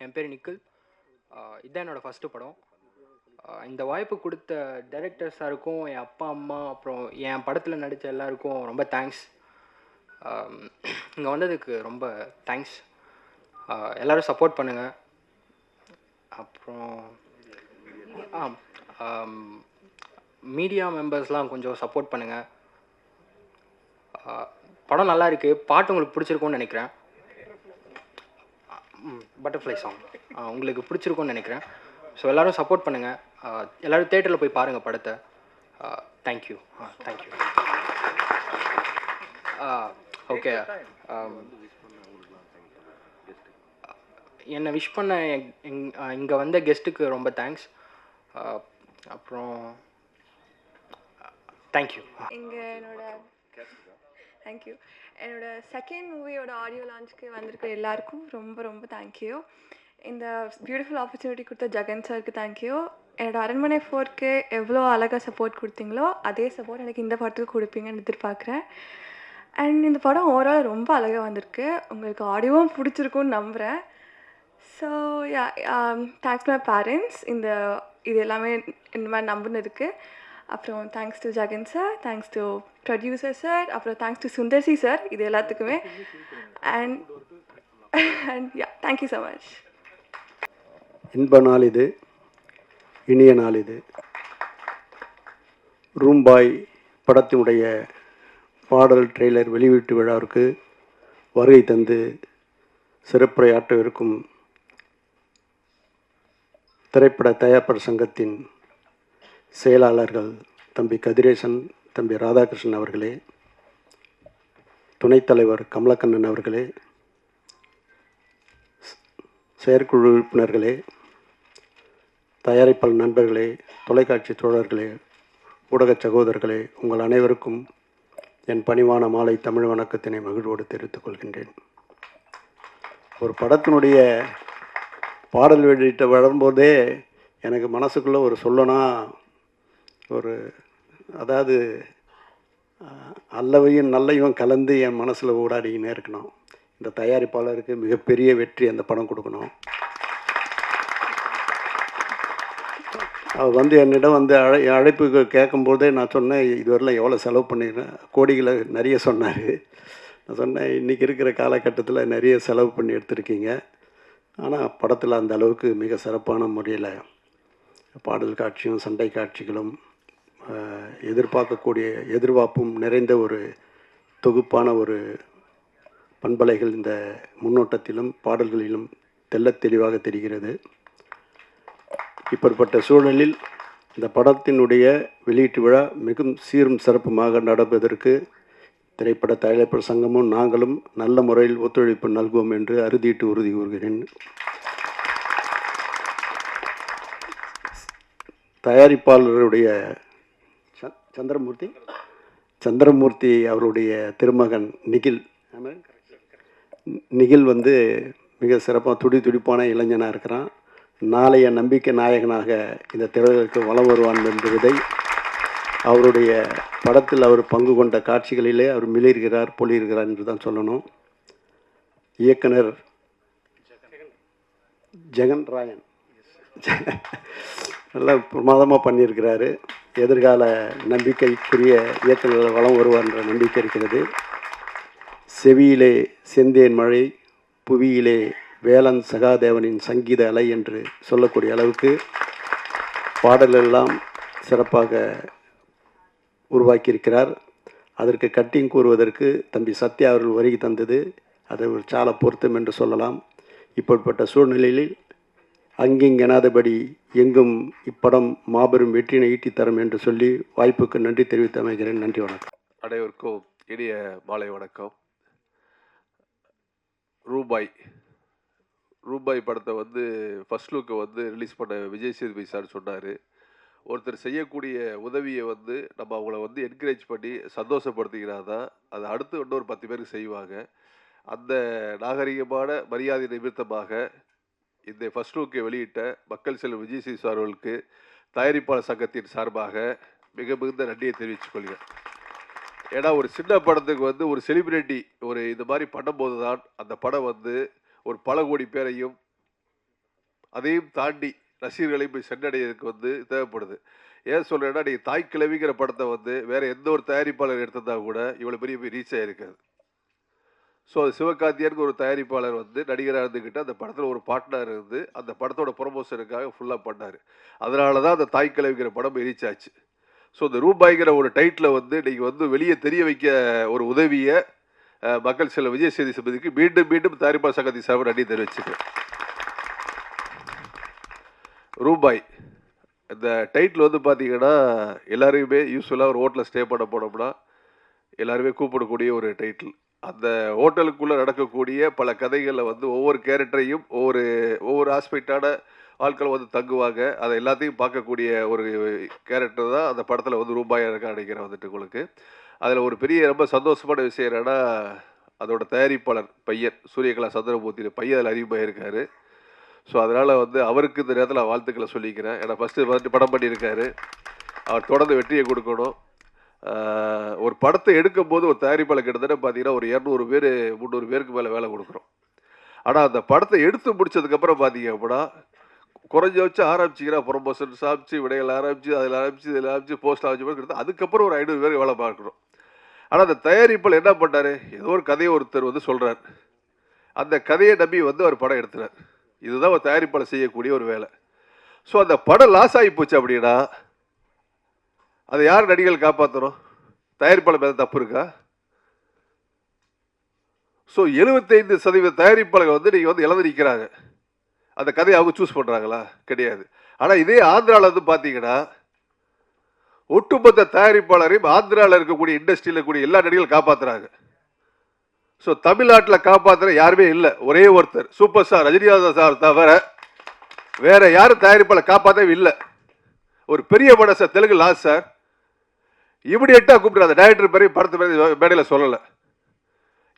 என் பேர் நிக்கில். இதுதான் என்னோடய ஃபஸ்ட்டு படம். இந்த வாய்ப்பு கொடுத்த டைரக்டர் சாருக்கும், என் அப்பா, அம்மா, அப்புறம் என் படத்தில் நடித்த எல்லாருக்கும் ரொம்ப தேங்க்ஸ். இங்கே வந்ததுக்கு ரொம்ப தேங்க்ஸ். எல்லோரும் சப்போர்ட் பண்ணுங்கள். அப்புறம் மீடியா மெம்பர்ஸ்லாம் கொஞ்சம் சப்போர்ட் பண்ணுங்கள். படம் நல்லா இருக்குது. பாட்டு உங்களுக்கு பிடிச்சிருக்கும்னு நினைக்கிறேன். பட்டர்ஃப்ளை சாங் உங்களுக்கு பிடிச்சிருக்கும்னு நினைக்கிறேன். ஸோ எல்லோரும் சப்போர்ட் பண்ணுங்கள். எல்லோரும் தேட்டரில் போய் பாருங்கள் படத்தை. தேங்க்யூ. தேங்க்யூ. ஓகே. என்னை விஷ் பண்ண இங்கே வந்த கெஸ்ட்டுக்கு ரொம்ப தேங்க்ஸ். அப்புறம் தேங்க்யூ. தேங்க்யூ. என்னோட செகண்ட் மூவியோட ஆடியோ லான்ச்சுக்கு வந்திருக்க எல்லாருக்கும் ரொம்ப ரொம்ப தேங்க்யூ. இந்த பியூட்டிஃபுல் ஆப்பர்ச்சுனிட்டி கொடுத்த ஜெகன் சாருக்கு தேங்க்யூ. என்னோடய அரண்மனை 4க்கு எவ்வளோ அழகாக சப்போர்ட் கொடுத்தீங்களோ அதே சப்போர்ட் எனக்கு இந்த படத்துக்கு கொடுப்பீங்கன்னு எதிர்பார்க்குறேன். அண்ட் இந்த படம் ஓவரால் ரொம்ப அழகாக வந்திருக்கு. உங்களுக்கு ஆடியோவும் பிடிச்சிருக்குன்னு நம்புகிறேன். ஸோ தேங்க்ஸ் மை பேரண்ட்ஸ் இது எல்லாமே இந்த மாதிரி நம்பினதுக்கு. அப்புறம் thanks to Jagan sir, thanks to producer sir, அப்புறம் தேங்க்ஸ் டு சுந்தர்சி சார், இது எல்லாத்துக்குமே. And thank you so much. இன்ப நாள் இது, இனிய நாள் இது. ரூம்பாய் படத்தினுடைய பாடல் ட்ரெய்லர் வெளியீட்டு விழாவிற்கு வருகை தந்து சிறப்புரையாற்றவிருக்கும் திரைப்பட தயாரிப்பாளர் சங்கத்தின் செயலாளர்கள் தம்பி கதிரேசன், தம்பி ராதாகிருஷ்ணன் அவர்களே, துணைத் தலைவர் கமலக்கண்ணன் அவர்களே, செயற்குழு உறுப்பினர்களே, தயாரிப்பாளர் நண்பர்களே, தொலைக்காட்சி தோழர்களே, ஊடக சகோதரர்களே, உங்கள் அனைவருக்கும் என் பணிவான மாலை தமிழ் வணக்கத்தினை மகிழ்வோடு தெரிவித்துக் கொள்கின்றேன். ஒரு படத்தினுடைய பாடல் வெளியிட்ட வரும்போதே எனக்கு மனசுக்குள்ளே ஒரு சொல்லனா அதாவது அல்லவையும் நல்லையும் கலந்து என் மனசில் ஊடாடிக்கினே இருக்கணும். இந்த தயாரிப்பாளருக்கு மிகப்பெரிய வெற்றி அந்த படம் கொடுக்கணும். அவர் என்னிடம் அழைப்பு கேட்கும்போதே நான் சொன்னேன், இதுவரையிலும் எவ்வளோ செலவு பண்ணிக்கிறேன், கோடிகளை நிறைய சொன்னார். நான் சொன்னேன், இன்றைக்கி இருக்கிற காலகட்டத்தில் நிறைய செலவு பண்ணி எடுத்திருக்கீங்க, ஆனால் படத்தில் அந்த அளவுக்கு மிக சிறப்பான முறையில் பாடல் காட்சியும் சண்டை காட்சிகளும் எதிர்பார்ப்பும் நிறைந்த ஒரு தொகுப்பான ஒரு பண்பலைகள் இந்த முன்னோட்டத்திலும் பாடல்களிலும் தெள்ளத் தெளிவாக தெரிகிறது. இப்படிப்பட்ட சூழலில் இந்த படத்தினுடைய வெளியீட்டு விழா மிகவும் சீரும் சிறப்புமாக நடப்பதற்கு திரைப்பட தயாரிப்பாளர் சங்கமும் நாங்களும் நல்ல முறையில் ஒத்துழைப்பு நல்குவோம் என்று அறுதிட்டு உறுதி கூறுகிறேன். தயாரிப்பாளருடைய சந்திரமூர்த்தி அவருடைய திருமகன் நிகில் மிக சிறப்பாக துடிப்பான இளைஞனாக இருக்கிறான். நாளைய நம்பிக்கை நாயகனாக இந்த திரையுலகிற்கு வலம் வருவான் என்பதை அவருடைய படத்தில் அவர் பங்கு கொண்ட காட்சிகளிலே அவர் மிளிர்கிறார், பொழிகிறார் என்று தான் சொல்லணும். இயக்குனர் ஜெகன் ராயன் நல்லா பிரமாதமாக பண்ணியிருக்கிறாரு. எதிர்கால நம்பிக்கைக்குரிய இயக்குநர்கள் வளம் வருவார் என்ற நம்பிக்கை இருக்கிறது. செவியிலே செந்தேன் மழை, புவியிலே வேலன் சகாதேவனின் சங்கீத அலை என்று சொல்லக்கூடிய அளவுக்கு பாடலெல்லாம் சிறப்பாக உருவாக்கியிருக்கிறார். அதற்கு கட்டிங் கூறுவதற்கு தம்பி சத்யா அவர்கள் வருகை தந்தது அது ஒரு சால பொருத்தம் என்று சொல்லலாம். இப்படிப்பட்ட சூழ்நிலையில் அங்கிங்கெனாதபடி எங்கும் இப்படம் மாபெரும் வெற்றினை ஈட்டி தரும் என்று சொல்லி வாய்ப்புக்கு நன்றி தெரிவித்து அமைகிறேன். நன்றி, வணக்கம். அனைவருக்கும் இனிய மாலை வணக்கம். ரூபாய் படத்தை ஃபர்ஸ்ட் லுக்கை ரிலீஸ் பண்ண விஜய் சேதுபதி சார் சொன்னார், ஒருத்தர் செய்யக்கூடிய உதவியை நம்ம அவங்கள என்கரேஜ் பண்ணி சந்தோஷப்படுத்திக்கினா தான் அது அடுத்து இன்னொரு 10 பேருக்கு செய்வாங்க. அந்த நாகரிகமான மரியாதை நிமித்தமாக இந்த ஃபர்ஸ்ட் லுக்கை வெளியிட்ட மக்கள் செல்வம் விஜய் சேது சார் அவர்களுக்கு தயாரிப்பாளர் சங்கத்தின் சார்பாக மிகுந்த நன்றியை தெரிவித்துக் கொள்கிறேன். ஏன்னா ஒரு சின்ன படத்துக்கு ஒரு செலிபிரிட்டி இந்த மாதிரி பண்ணும்போது தான் அந்த படம் ஒரு பல கோடி பேரையும் அதையும் தாண்டி ரசிகர்களையும் போய் சென்றடையதுக்கு வந்து தேவைப்படுது. ஏன் சொல்கிறேன்னா, நீங்கள் தாய் கிழவிங்கிற படத்தை வந்து வேறு எந்த ஒரு தயாரிப்பாளர் எடுத்திருந்தா கூட இவ்வளோ பெரிய போய் ரீச் ஆகிருக்காது. ஸோ அது சிவகார்த்தியனுக்கு ஒரு தயாரிப்பாளர் வந்து நடிகராக இருந்துக்கிட்டு அந்த படத்தில் ஒரு பார்ட்னர் இருந்து அந்த படத்தோட ப்ரொமோஷனுக்காக ஃபுல்லாக பண்ணார். அதனால தான் அந்த தாய் கிழவிங்கிற படம் ரீச் ஆச்சு. ஸோ இந்த ரூபாய்ங்கிற ஒரு டைட்டில் வந்து நீங்கள் வந்து வெளியே தெரிய வைக்க ஒரு உதவியை மக்கள் செல்ல விஜய் சேதுபதிக்கு மீண்டும் மீண்டும் தயாரிப்பாளர் சங்கத்தின் சார்பாக நன்றி தெரிவிச்சுக்கிறேன். ரூபாய் இந்த டைட்டில் வந்து பார்த்தீங்கன்னா எல்லாரையுமே யூஸ்வலாக ஒரு ஹோட்டலில் ஸ்டே பண்ண போனோம்னா எல்லாருமே கூப்பிடக்கூடிய ஒரு டைட்டில். அந்த ஹோட்டலுக்குள்ளே நடக்கக்கூடிய பல கதைகளில் வந்து ஒவ்வொரு கேரக்டரையும் ஒவ்வொரு ஆஸ்பெக்டான ஆட்கள் வந்து தங்குவாங்க. அதை எல்லாத்தையும் பார்க்கக்கூடிய ஒரு கேரக்டர் தான் அந்த படத்தில் வந்து ரூபாயாக இருக்க நினைக்கிறேன் வந்துட்டு உங்களுக்கு. அதில் ஒரு பெரிய ரொம்ப சந்தோஷமான விஷயம் என்னென்னா, அதோட தயாரிப்பாளர் பையன் சூரியகலா சந்திரமூர்த்தி பையன் அதில் அறிமுகமாக இருக்கார். ஸோ அதனால் வந்து அவருக்கு இந்த நேரத்தில் வாழ்த்துக்களை சொல்லிக்கிறேன். ஏன்னா ஃபஸ்ட்டு படம் பண்ணியிருக்காரு. அவர் தொடர்ந்து வெற்றியை கொடுக்கணும். ஒரு படத்தை எடுக்கும்போது ஒரு தயாரிப்பாளர் கிட்டத்தட்ட பார்த்தீங்கன்னா ஒரு 200 பேர் 300 பேருக்கு மேலே வேலை கொடுக்குறோம். ஆனால் அந்த படத்தை எடுத்து முடிச்சதுக்கப்புறம் பார்த்தீங்க அப்படின்னா குறைஞ்சபட்சம் ஆரம்பிச்சிங்கன்னா ப்ரொமோஷன்ஸ் ஆரம்பிச்சு விடைகள் ஆரம்பிச்சு அதில் ஆரம்பிச்சு இதில் ஆரம்பிச்சு போஸ்ட் ஆரம்பிச்சு அதுக்கப்புறம் ஒரு 500 பேர் வேலை பார்க்குறோம். ஆனால் அந்த தயாரிப்பாளர் என்ன பண்ணார், ஏதோ ஒரு கதையை ஒருத்தர் வந்து சொல்கிறார், அந்த கதையை நம்பி வந்து அவர் படம் எடுத்துறார். இதுதான் ஒரு தயாரிப்பாளர் செய்யக்கூடிய ஒரு வேலை. ஸோ அந்த படம் லாஸ் ஆகி போச்சு அப்படின்னா அதை யார் நடிகர்கள் காப்பாற்றணும்? தயாரிப்பாளர் மேலே தப்பு இருக்கா? ஸோ 75% தயாரிப்பாளர்கள் வந்து நீங்கள் வந்து இழந்து நிற்கிறாங்க. அந்த கதையை அவங்க சூஸ் பண்ணுறாங்களா? கிடையாது. ஆனால் இதே ஆந்திராவில் வந்து பார்த்தீங்கன்னா ஒட்டுமொத்த தயாரிப்பாளரையும் ஆந்திராவில் இருக்கக்கூடிய இண்டஸ்ட்ரியில் இருக்கக்கூடிய எல்லா நடிகர்களும் காப்பாற்றுறாங்க. ஸோ தமிழ்நாட்டில் காப்பாற்றுற யாருமே இல்லை. ஒரே ஒருத்தர் சூப்பர் ஸ்டார் ரஜினிகாந்த் சார் தவிர வேற யாரும் தயாரிப்பாளர் காப்பாற்றவே இல்லை. ஒரு பெரிய படம் சார், தெலுங்கு லாஸ் சார், இமிடியேட்டாக கூப்பிட்டு அந்த டைரக்டர் பேரையும் படத்து பேரையும் மேடையில் சொல்லலை.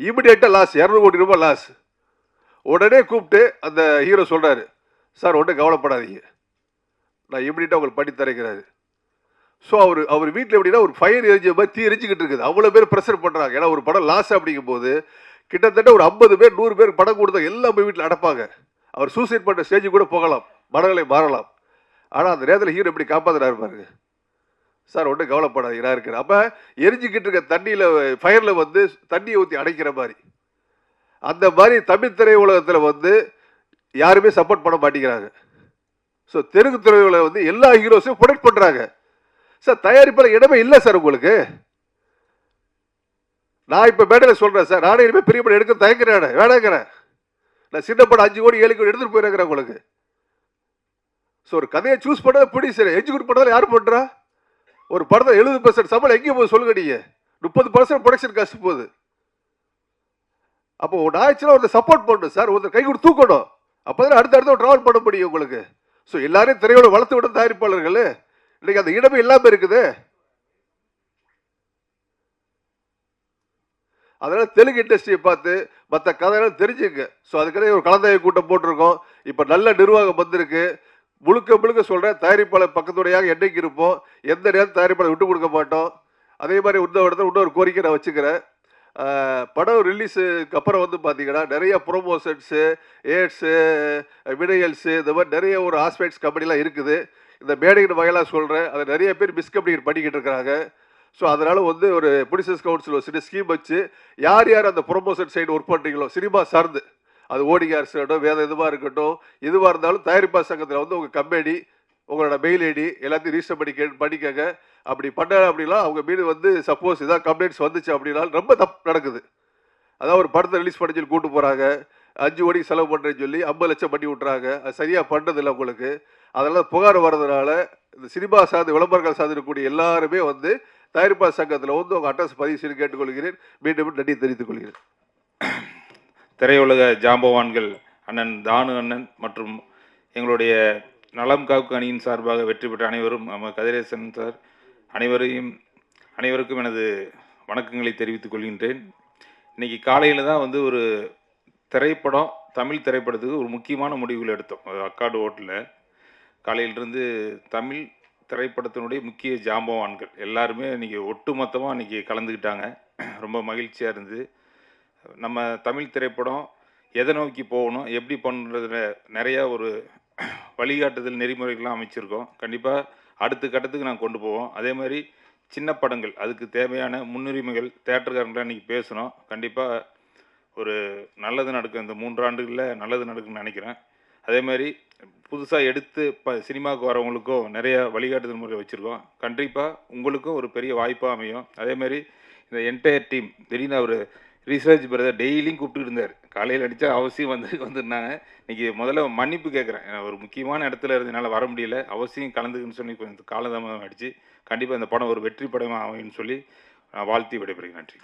இமிடியேட்டாக லாஸ், 200 கோடி ரூபாய் லாஸ். உடனே கூப்பிட்டு அந்த ஹீரோ சொல்கிறாரு, சார் ஒன்றும் கவலைப்படாதீங்க, நான் இமிடியேட்டாக உங்களுக்கு பண்ணி தரைக்கிறாரு. ஸோ அவர் வீட்டில் எப்படின்னா ஒரு ஃபயர் எரிஞ்ச மாதிரி தீ எரிஞ்சிக்கிட்டு இருக்குது. அவ்வளோ பேர் ப்ரெஷர் பண்ணுறாங்க. ஏன்னா ஒரு படம் லாஸ் அப்படிங்கும் போது கிட்டத்தட்ட ஒரு 50 பேர் 100 பேர் படம் கொடுத்தா எல்லாம் போய் வீட்டில் அடைப்பாங்க. அவர் சூசைட் பண்ணுற ஸ்டேஜ் கூட போகலாம், மனநிலை மாறலாம். ஆனால் அந்த நேரத்தில் ஹீரோ எப்படி காப்பாற்றுறாரு பாருங்க. சார் ஒன்றும் கவலைப்படாதீங்க நான் இருக்கிறேன். அப்போ எரிஞ்சிக்கிட்டு இருக்க தண்ணியில் ஃபயரில் வந்து தண்ணியை ஊற்றி அடைக்கிற மாதிரி அந்த மாதிரி தமிழ் திரையுலகத்தில் வந்து யாருமே சப்போர்ட் பண்ண மாட்டேங்கிறாங்க. ஸோ தெலுங்கு திரையுலகம் வந்து எல்லா ஹீரோஸையும் ப்ரொடெக்ட் பண்ணுறாங்க. சார் தயாரிப்பில் இடமே இல்லை சார் உங்களுக்கு. நான் இப்போ மேடையில் சொல்கிறேன் சார், நானே இனிமேல் பெரிய படம் எடுக்க தயங்குறேன், வேணாங்கிறேன். நான் சின்ன படம் 5 கோடி 7 கோடி எடுத்துகிட்டு போயிருக்கிறேன் உங்களுக்கு. ஸோ ஒரு கதையை சூஸ் பண்ணால் ப்ரொடியூசர், எக்ஸிக்யூட் பண்ணாலும் யார் பண்ணுறா? ஒரு படத்தை 70% சம்பளம் எங்கேயும் போகுது சொல்லுங்க நீங்கள்? 30% ப்ரொடக்ஷன் காஸ்ட் போகுது. அப்போ ஒன்று ஆயிடுச்சுன்னா ஒருத்தர் சப்போர்ட் பண்ணணும் சார், ஒருத்தர் கை கொடுத்து தூக்கணும். அப்போ தான் அடுத்த ட்ராவல் பண்ண முடியும் உங்களுக்கு. ஸோ எல்லாரையும் திரையோட வளர்த்து விட தயாரிப்பாளர்கள் இன்னைக்கு அந்த இடமே இல்லாமல் இருக்குது. அதனால் தெலுங்கு இண்டஸ்ட்ரியை பார்த்து மற்ற கதையெல்லாம் தெரிஞ்சுங்க. ஸோ அதுக்கே ஒரு கலந்தாய்வு கூட்டம் போட்டிருக்கோம். இப்போ நல்ல நிர்வாகம் வந்திருக்கு. முழுக்க சொல்கிறேன், தயாரிப்பாளர் பக்கத்துடையாக என்னைக்கு இருப்போம், எந்த நேரம் தயாரிப்பாளர் விட்டு கொடுக்க மாட்டோம். அதே மாதிரி இன்னொரு கோரிக்கை நான் வச்சுக்கிறேன். படம் ரிலீஸுக்கு அப்புறம் வந்து பார்த்தீங்கன்னா நிறைய ப்ரொமோஷன்ஸு, ஏட்ஸு, விடையல்ஸு, இந்த மாதிரி நிறைய ஒரு ஆஸ்பெக்ட்ஸ் கம்பெனிலாம் இருக்குது. இந்த மேடையின் வகையெல்லாம் சொல்கிறேன், அதை நிறைய பேர் மிஸ்கம்யூனிகேட் பண்ணிக்கிட்டு இருக்கிறாங்க. ஸோ அதனால் வந்து ஒரு ப்ரொடியூசர்ஸ் கவுன்சில் ஒரு சின்ன ஸ்கீம் வச்சு யார் அந்த ப்ரொமோஷன் சைடு ஒர்க் பண்ணுறீங்களோ சினிமா சார்ந்து, அது ஓடிகார்ஸ் இருக்கட்டும், வேறு எதுவாக இருக்கட்டும், எதுவாக இருந்தாலும் தயாரிப்பாளர் சங்கத்தில் வந்து உங்கள் கம்பெனி உங்களோட மெயில் ஐடி எல்லாத்தையும் ரிஜிஸ்டர் பண்ணிக்கங்க. அப்படி பண்ண அப்படின்னா அவங்க மீது வந்து சப்போஸ் இதான் கம்ப்ளைண்ட்ஸ் வந்துச்சு அப்படின்னாலும் ரொம்ப தப்பு நடக்குது. அதாவது ஒரு படத்தை ரிலீஸ் பண்ணி சொல்லி கூப்பிட்டு போகிறாங்க, 5 கோடிக்கு செலவு பண்ணுறேன்னு சொல்லி 50 லட்சம் பண்ணி விட்றாங்க. அது சரியாக பண்ணுறதில்லை உங்களுக்கு. அதனால் புகார் வர்றதுனால இந்த சினிமா சார்ந்து விளம்பரங்கள் சார்ந்து இருக்கக்கூடிய எல்லாருமே வந்து தயாரிப்பாளர் சங்கத்தில் வந்து உங்கள் அட்ரஸ் பதிவு செய்து கேட்டுக்கொள்கிறேன். மீண்டும் நன்றி தெரிவித்துக் கொள்கிறேன். திரையுலக ஜாம்பவான்கள் அண்ணன் தானு அண்ணன் மற்றும் எங்களுடைய நலம் காக்கு அணியின் சார்பாக வெற்றி பெற்ற அனைவரும், நம்ம கதிரேசன் சார் அனைவருக்கும் எனது வணக்கங்களை தெரிவித்துக் கொள்கின்றேன். இன்றைக்கி காலையில் தான் வந்து ஒரு திரைப்படம், தமிழ் திரைப்படத்துக்கு ஒரு முக்கியமான முடிவுகள் எடுத்தோம். அக்காடு ஹோட்டலில் காலையிலிருந்து தமிழ் திரைப்படத்தினுடைய முக்கிய ஜாம்பவான்கள் எல்லாருமே இன்றைக்கி ஒட்டுமொத்தமாக இன்றைக்கி கலந்துக்கிட்டாங்க. ரொம்ப மகிழ்ச்சியாக இருந்தது. நம்ம தமிழ் திரைப்படம் எதை நோக்கி போகணும், எப்படி பண்ணுறதுல நிறையா ஒரு வழிகாட்டுதல் நெறிமுறைகள்லாம் அமைச்சிருக்கோம். கண்டிப்பாக அடுத்த கட்டத்துக்கு நான் கொண்டு போவோம். அதே மாதிரி சின்ன படங்கள் அதுக்கு தேவையான முன்னுரிமைகள் தியேட்டர்காரங்களாம் இன்றைக்கி பேசணும். கண்டிப்பாக ஒரு நல்லது நடக்கும். இந்த 3 ஆண்டுகளில் நல்லது நடக்கும்னு நினைக்கிறேன். அதே மாதிரி புதுசாக எடுத்து சினிமாவுக்கு வரவங்களுக்கும் நிறைய வழிகாட்டுதல் முறை வச்சுருக்கோம். கண்டிப்பாக உங்களுக்கும் ஒரு பெரிய வாய்ப்பாக அமையும். அதே மாதிரி இந்த என்டையர் டீம் திடீர்னு அவர் ரிசர்ச் பிரதர் டெய்லியும் கூப்பிட்டு இருந்தார். காலையில் அடித்தா அவசியம் வந்துருந்தாங்க. இன்றைக்கி முதல்ல மன்னிப்பு கேட்குறேன். ஒரு முக்கியமான இடத்துல இருந்ததுனால வர முடியல. அவசியம் கலந்துக்குன்னு சொல்லி கொஞ்சம் காலதாமதம் ஆகிடுச்சு. கண்டிப்பாக இந்த படம் ஒரு வெற்றி படமாக அமையும்னு சொல்லி வாழ்த்தி விடைபெறுகிறேன். நன்றி.